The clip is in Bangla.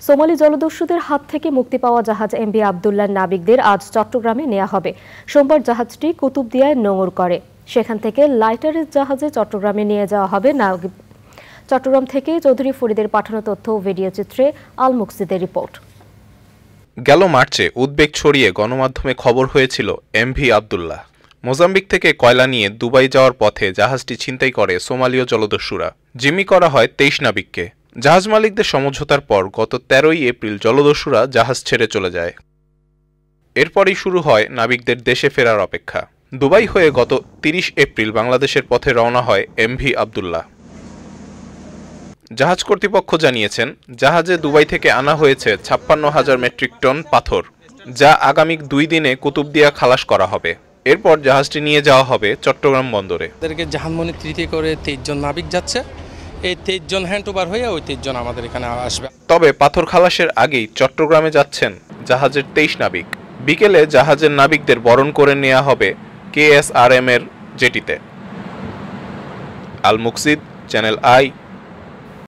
সোমালি জলদস্যুদের হাত থেকে মুক্তি পাওয়া জাহাজ এমভি আবদুল্লাহ নাবিকদের আজ চট্টগ্রামে নেওয়া হবে। সোমবার জাহাজটি কুতুবদিয়ায় নোঙর করে, সেখান থেকে লাইটারের জাহাজে চট্টগ্রামে নিয়ে যাওয়া হবে। চট্টগ্রাম থেকে চৌধুরী ফরিদের পাঠানো তথ্য ও ভিডিও চিত্রে আল মুকসিদের রিপোর্ট। গেল মার্চে উদ্বেগ ছড়িয়ে গণমাধ্যমে খবর হয়েছিল এমভি আবদুল্লাহ। মোজাম্বিক থেকে কয়লা নিয়ে দুবাই যাওয়ার পথে জাহাজটি ছিনতাই করে সোমালীয় জলদস্যুরা। জিম্মি করা হয় 23 নাবিককে। জাহাজ মালিকদের সমঝোতার পর গত 13 এপ্রিল জলদস্যুরা জাহাজ ছেড়ে চলে যায়। এরপরই শুরু হয় নাবিকদের দেশে ফেরার অপেক্ষা। দুবাই হয়ে গত 30 এপ্রিল বাংলাদেশের পথে রওনা হয় এমভি আবদুল্লাহ। জাহাজ কর্তৃপক্ষ জানিয়েছেন, জাহাজে দুবাই থেকে আনা হয়েছে 56,000 মেট্রিক টন পাথর, যা আগামী 2 দিনে কুতুবদিয়া খালাস করা হবে। এরপর জাহাজটি নিয়ে যাওয়া হবে চট্টগ্রাম বন্দরে। এদেরকে জাহাজমনি তৃতীয় করে 23 জন নাবিক যাচ্ছে। এই 23 জন হ্যান্ড ওভার হয়ে ওই 23 জন আমাদের এখানে আসবে। তবে পাথর খালাসের আগেই চট্টগ্রামে যাচ্ছেন জাহাজের 23 নাবিক। বিকেলে জাহাজের নাবিকদের বরণ করে নেওয়া হবে KSRM এর জেটিতে। আল মুকসিদ, চ্যানেল আই।